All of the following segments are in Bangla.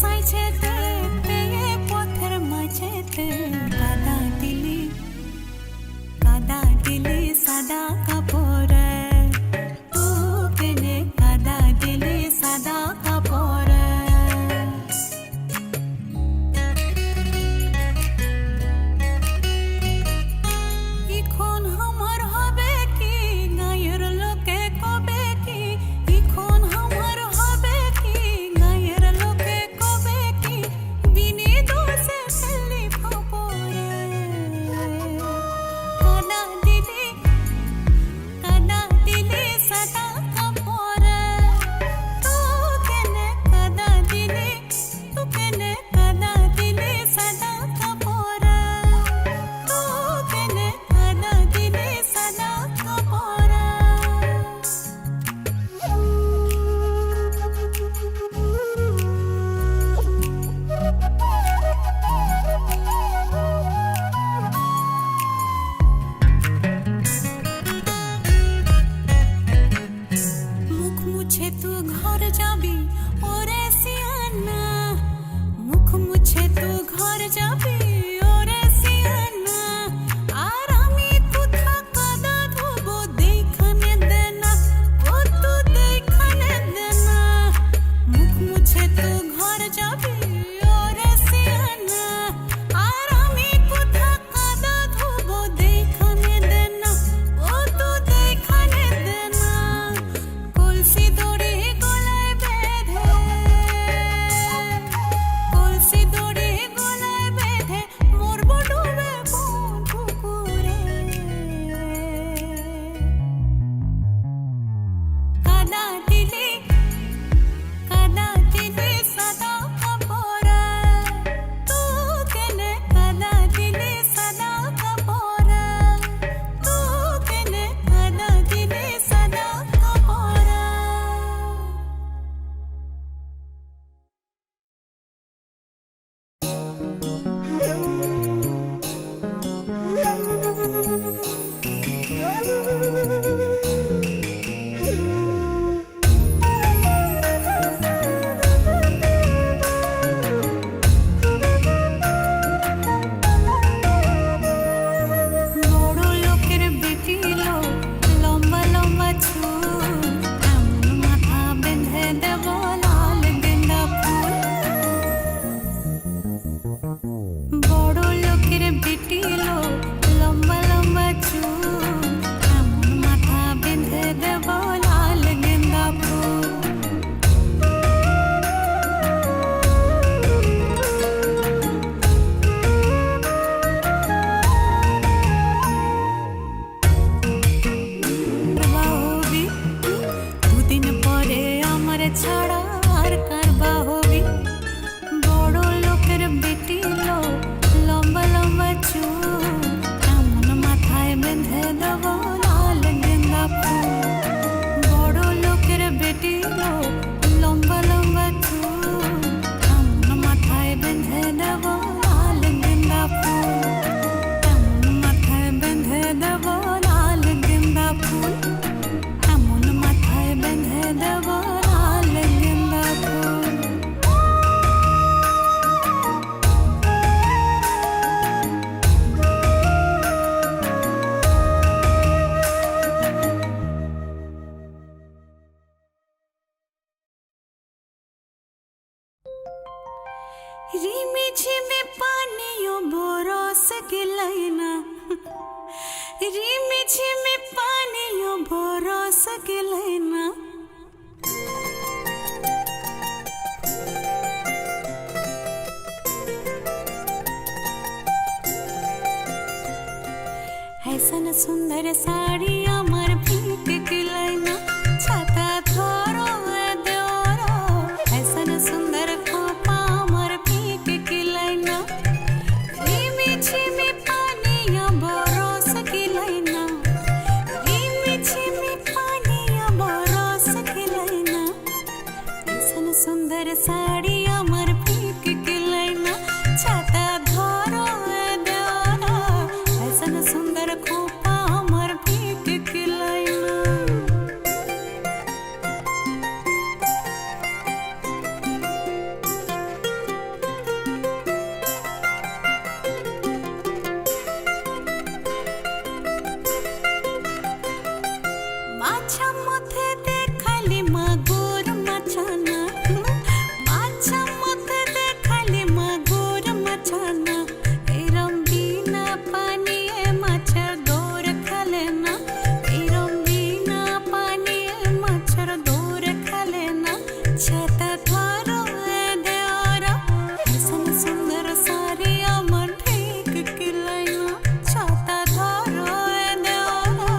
সাইছেতে পেয়ে পথের মাঝেতে কাদা দিলি সাদা কাপড়ে তু কেনে কাদা দিলি সাদা কাপড়ে এখন আমার হবে কি গায়ের লোকে কবে কি এখন আমার হবে কি গায়ের লোকে কবে কি বিনি দোষে ফেলি ফাপড়ে কাদা দিলি সাদা কাপড়ে তু কেনে কাদা দিলি সাদা কাপড়ে তু কেনে কাদা দিলি সাদা কাপড়ে মুখ মুছে তু ঘর যাবি ওরে সিয়ানা মুখ মুছে তু ঘর যাবি ওরে সিয়ানা আর আমি কোথা কাদা ধোবো দেখানে দেনা ও তু দেখানে দেনা মুখ মুছে তু ঘর যাবি ওরে সিয়ানা আর আমি কোথা কাদা ধোবো দেখানে দেনা ও তু দেখানে দেনা কলসি দড়ি গলায় বেঁধে মরবো ডুবে কোন পুকুরে কাদা দিলি সাদা কাপড়ে তু কেনে কাদা দিলি সাদা কাপড়ে তু কেনে কাদা দিলি সাদা কাপড়ে বড় লোকের বেটি লো লম্বা লম্বা চুল এমন মাথা বেঁধে দেব লাল গেন্দা ফুল বড় লোকের বেটি লো লম্বা লম্বা চুল এমন মাথা বেঁধে দেব লাল গেন্দা ফুল বাহবি দুদিন পরে আমার ছাড়া আর কার বাহবি বড় লোকের বেটি লো লম্বা লম্বা চুল এমন মাথায় বেঁধে দেব লাল গেন্দা ফুল বড় লোকের বেটি লো লম্বা লম্বা চুল এমন মাথায় বেঁধে দেব লাল গেন্দা ফুল এমন মাথায় বেঁধে দেব লাল গেন্দা ফুল এমন মাথায় বেঁধে দেব লাল গেন্দা ফুল रिमी झिमी पानियों बरस गिलैना रिमी झिमी पानियों बरस गिलैना ऐसन सुंदर साड़ी আমার ভিট गिलैना छाता धरो देवरो ऐसन सुंदर खोपा আমার ভিট गिलैना रिमी झिमी पानिया बरस गिलैना रिमी झिमी पानिया बरस गिलैना ऐसन सुंदर साड़ी আমার ভিট गिलैना छाता धरो देवरो ऐसन सुंदर खोपा আমার ভিট गिलैना ছাতা ধরো এ দেওরা ऐसन सुंदर साड़ी আমার ঠিক কিলাই না ছাতা ধরো এ দেওরা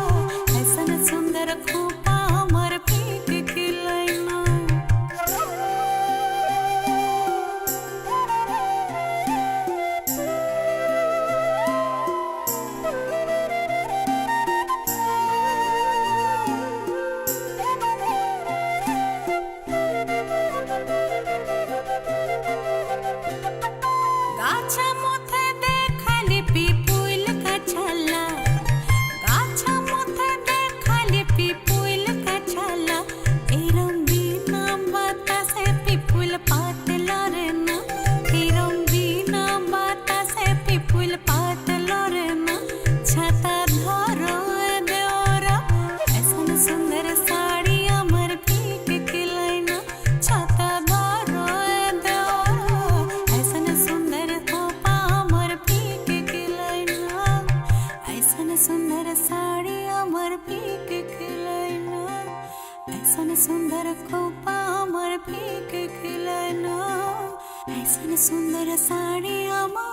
ऐसन सुंदर খোপা আমার ঠিক কিলাই না গাছা মধ্যে দেখালি পিপুল কাছালা গাছা মধ্যে দেখালি পিপুল কাছালা এরম বিনা বাতাসে পিপুল পাতলা রে না এরম বিনা বাতাসে পিপুল পাতলা রে না ছাতা ধরো এ দেওরা ऐसन सुंदर साड़ी আমার ঠিক কিলাই না ছাতা ধরো এ দেওরা ऐसन सुंदर খোপা আমার ঠিক কিলাই না ऐसन सुंदर साड़ी আমার ঠিক কিলাই না ऐसन सुंदर খোপা আমার ঠিক কিলাই না ऐसन सुंदर साड़ी আমার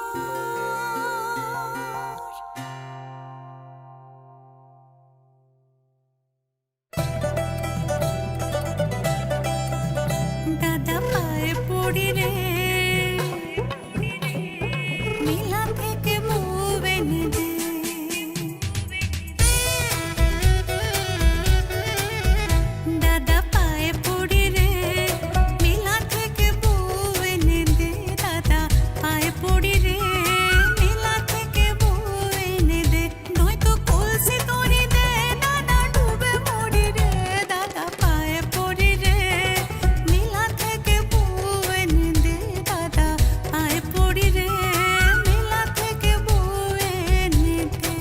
দাদা পায়ে পড়ি রে নীলা থেকে মুভ এনে দে দাদা পায়ে পড়ি রে নীলা থেকে মুভ এনে দে দাদা পায়ে পড়ি রে নীলা থেকে মুভ এনে দে নয়তো কলসি তরি দে দাদা ডুবে মরি রে দাদা পায়ে পড়ি রে নীলা থেকে মুভ এনে দে দাদা পায়ে পড়ি রে নীলা থেকে মুভ এনে দে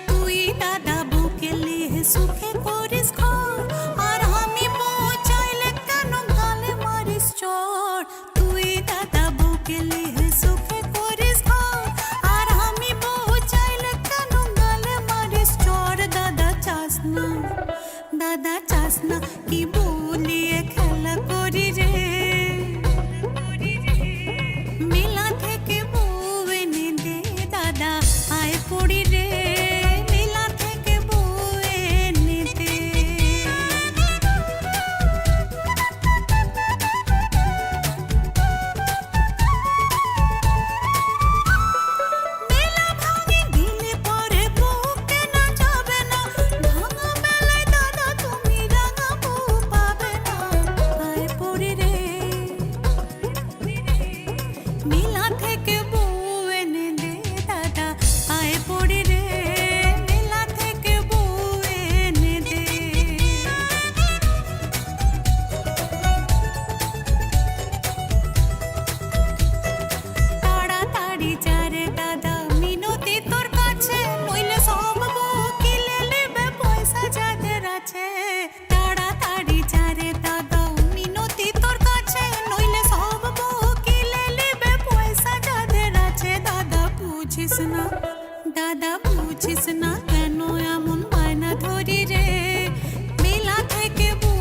তুই দাদা বুকে লিয়ে সুখে করিস ঘর আর আমি বউ চাইলে কেন গালে মারিস চড় তুই দাদা বুকে লিয়ে সুখে করিস ঘর আর আমি বউ চাইলে কেন গালে মারিস চড় দাদা চাস না কি বলিয়ে খেলা করি রে মিলা থেকে বউ এনে দে দাদা আয় পড়ি রে মিলা থেকে বউ এনে দে মেলা ভাঙি দিলে পরে বউ কেনা যাবে না ভাঙা মেলায় দাদা তুমি রাঙা বউ পাবে না আয় পড়ি রে মিলা থেকে বউ এনে দে দাদা আয় পড়ি রে মিলা থেকে বউ এনে দে তাড়াতাড়ি যারে দাদা মিনতি তোর কাছে নইলে সব বউ কিলে নেবে পয়সা যাদের আছে তাড়াতাড়ি যারে দাদা মিনতি তোর কাছে নইলে সব বউ কিলে নেবে পয়সা যাদের আছে দাদা বুঝিস না কেন এমন বায়না ধরি রে মেলা থেকে বউ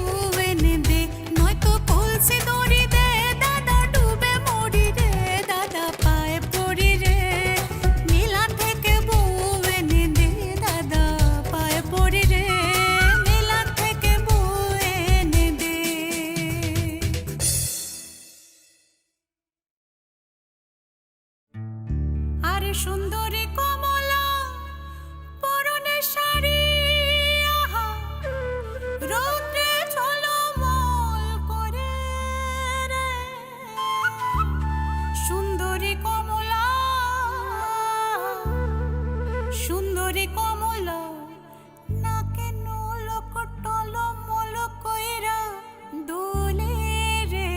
এনে দে নয়তো কলসি দড়ি দে দাদা ডুবে মরি রে দাদা পায়ে পড়ি রে মেলা থেকে বউ এনে দে দাদা পায়ে পড়ি রে মেলা থেকে বউ এনে দে আরে সুন্দরী কমলা পরনে শাড়ি আহা রৌদ্রে ঝলমল করে রে সুন্দরী কমলা নাকে নোলক টলমল কইরা দোলে রে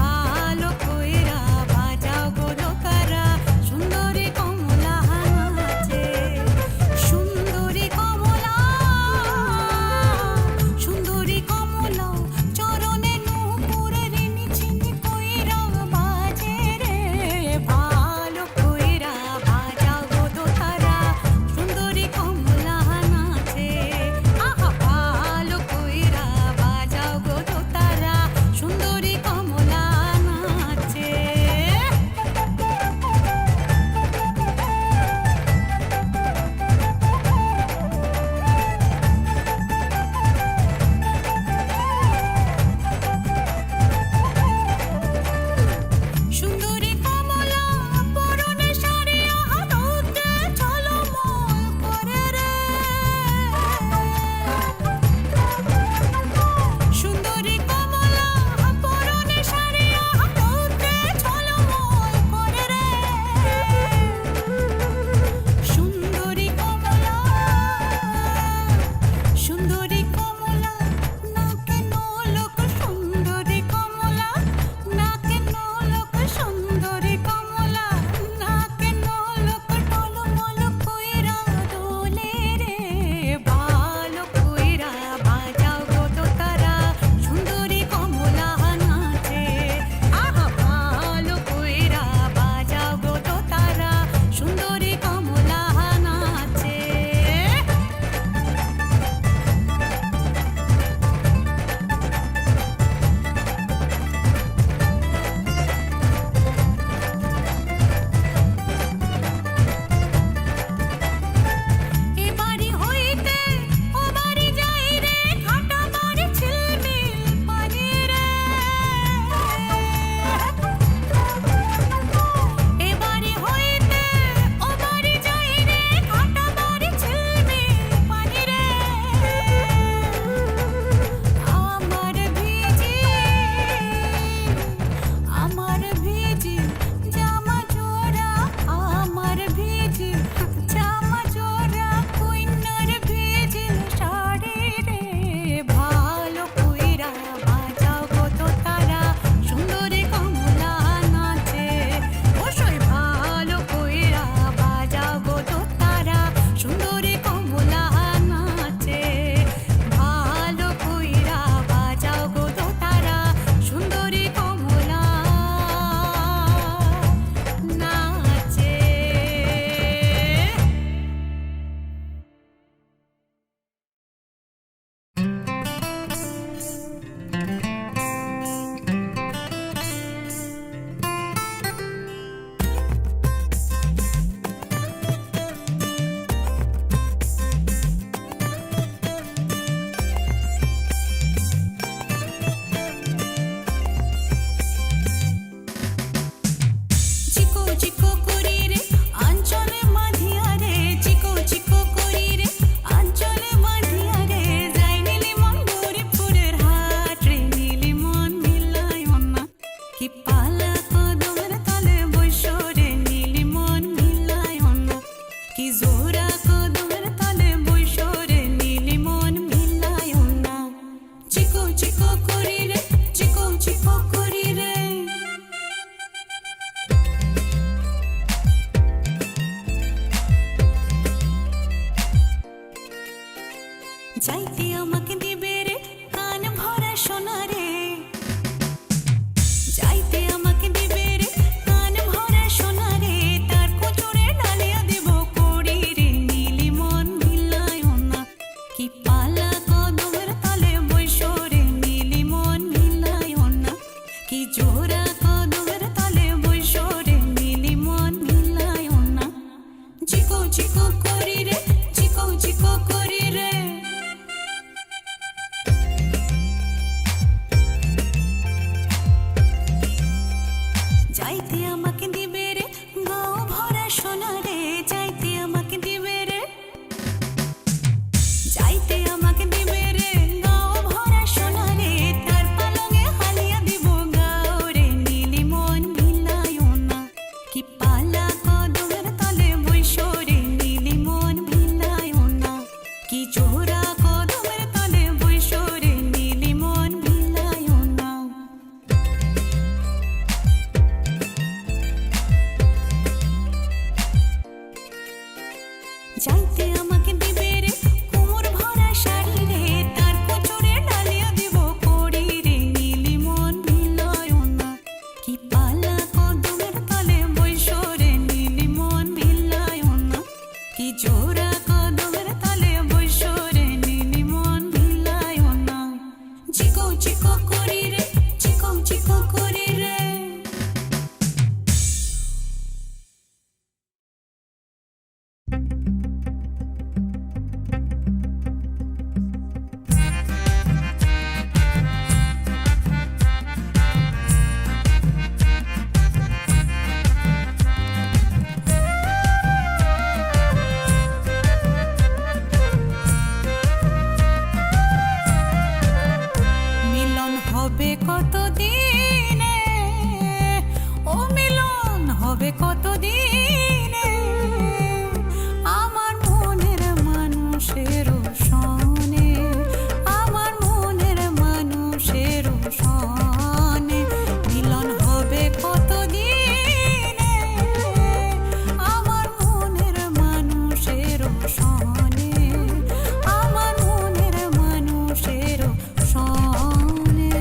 ভালো কইরা বাজাও গো চিকো করি রে আঞ্চলে মাধিয়া রে চিকো চিকো করি রে আঞ্চলে মাধিয়া রে যাই নীলি মন গরিবপুরের হাট রে নীলি মন মিলাই না কি পালা কদমের তলে বৈশো রে নীলি মন মিলাই না কি জোড়া কদমের তলে বৈশো রে নীলি মন মিলাই না চিকো চিকো করি রে চিকো চিকো করি রে যাইতে আমাকে দিবে রে কান ভরা সোনা রে যাইতে আমাকে দিবে রে কান ভরা সোনা রে তার কোচরে ডালিয়া দেব করি রে নীলি মন মিলাই না কি পালা কদমের তলে বৈশো রে নীলি মন মিলাই না কি জোড়া কদমের তলে বৈশো রে নীলি মন মিলাই না চিকো চিকো করি রে চিকো চিকো করি রে যাইতে আমাকে দিবে রে গাও ভরা সোনা রে যাইতে আমাকে দিবে রে যাইতে আমাকে দিবে রে গাও ভরা সোনা রে তার পালঙে হালিয়া দিব গাও রে নীলি মন মিলাই না কি পালা কদমের তলে বৈশো রে নীলি মন মিলাই না কি জোড়া কদমের তলে বৈশো রে নীলি মন মিলাই না যাইতে আমাকে দিবে রে কুমোর ভরা শাড়ি রে তার কোচরে ডালিয়া দিব করি রে নীলি মন মিলাই না কি পালা কদমের তলে বৈশো রে নীলি মন মিলাই না কি জোড়া কদমের তলে বৈশো রে নীলি মন মিলাই না চিকো চিকো করি রে চিকো চিকো করি রে মিলন হবে কত দিনে ও মিলন হবে কত দিনে আমার মনের মানুষের সনে আমার মনের মানুষের সনে মিলন হবে কত দিনে আমার মনের মানুষের সনে আমার মনের মানুষের সনে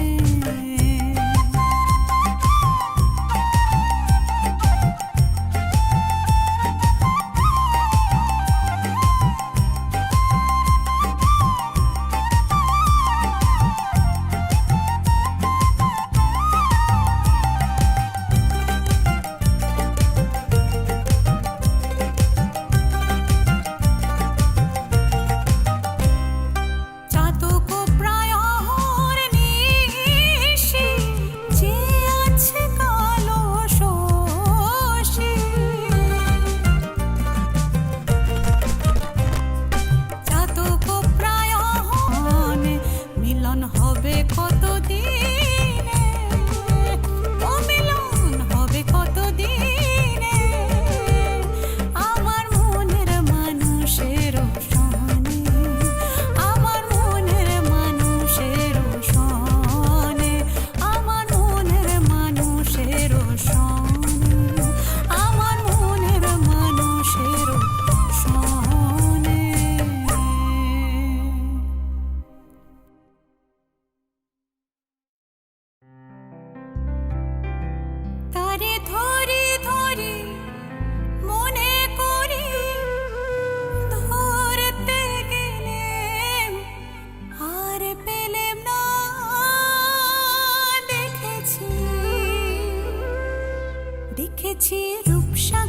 চাতক প্রায় অহর নিশি যে আছে কালো শোষী চাতক প্রায় অহর মিলন হবে কত দিনে ও মিলন হবে কত দিনে আমার মনের মানুষের সনে আমার মনের মানুষের সনে আমার মনের মানুষের সনে আমার মনের মানুষের সনে তারে ধরি ধরি মনে করি ধরতে গেলেম আর পেলেম না দেখেছি দেখেছি রূপসা